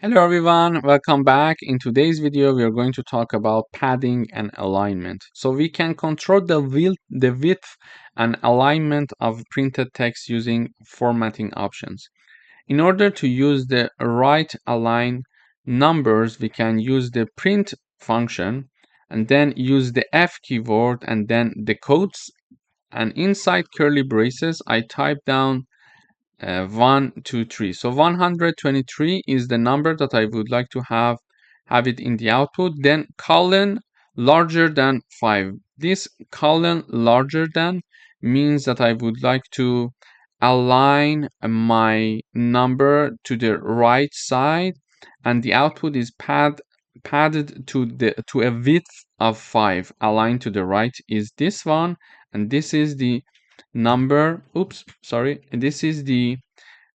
Hello everyone, welcome back. In today's video, we are going to talk about padding and alignment. So we can control the width and alignment of printed text using formatting options. In order to use the right align numbers, we can use the print function and then use the F keyword and then the quotes. And inside curly braces, I type down 1, 2, 3. So 123 is the number that I would like to have it in the output. Then colon larger than 5. This colon larger than means that I would like to align my number to the right side, and the output is padded to a width of 5. Aligned to the right is this one, and this is the number. Oops, sorry. This is the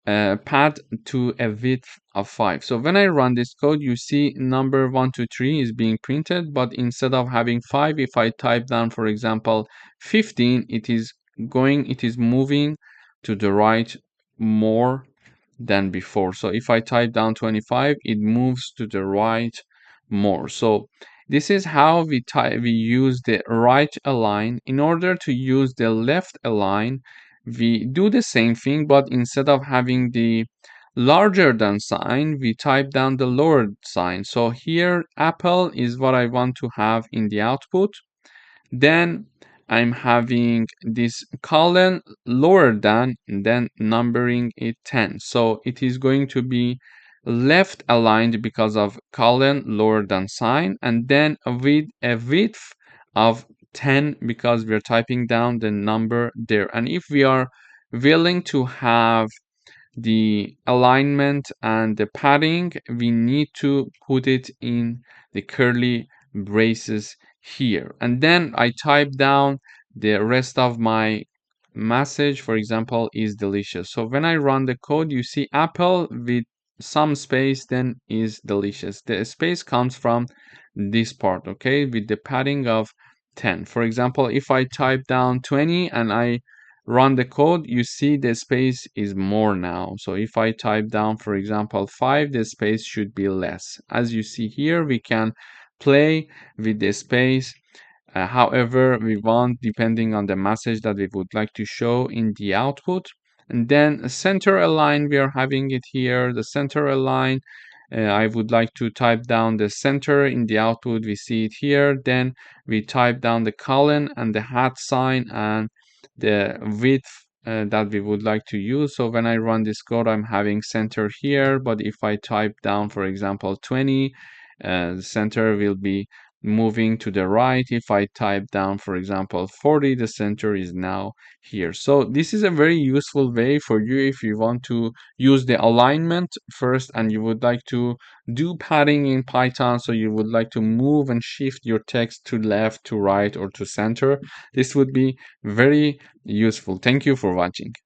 pad to a width of 5. So when I run this code, you see number 123 is being printed, but instead of having 5, if I type down, for example, 15, it is moving to the right more than before. So if I type down 25, it moves to the right more. So this is how we use the right align. In order to use the left align, we do the same thing, but instead of having the larger than sign, we type down the lower sign. So here apple is what I want to have in the output. Then I'm having this colon lower than, and then numbering it 10. So it is going to be left aligned because of colon lower than sign, and then with a width of 10 because we're typing down the number there. And if we are willing to have the alignment and the padding, we need to put it in the curly braces here. And then I type down the rest of my message, for example, is delicious. So when I run the code, you see apple with some space, then is delicious. The space comes from this part, okay, with the padding of 10. For example, if I type down 20 and I run the code, you see the space is more now. So if I type down, for example, 5, the space should be less. As you see here, we can play with the space however we want, depending on the message that we would like to show in the output. And then center align, we are having it here, the center align. I would like to type down the center in the output. We see it here. Then we type down the colon and the hat sign and the width that we would like to use. So when I run this code, I'm having center here. But if I type down, for example, 20, the center will be moving to the right. If I type down, for example, 40, the center is now here. So this is a very useful way for you if you want to use the alignment first and you would like to do padding in Python. So you would like to move and shift your text to left, to right, or to center. This would be very useful. Thank you for watching.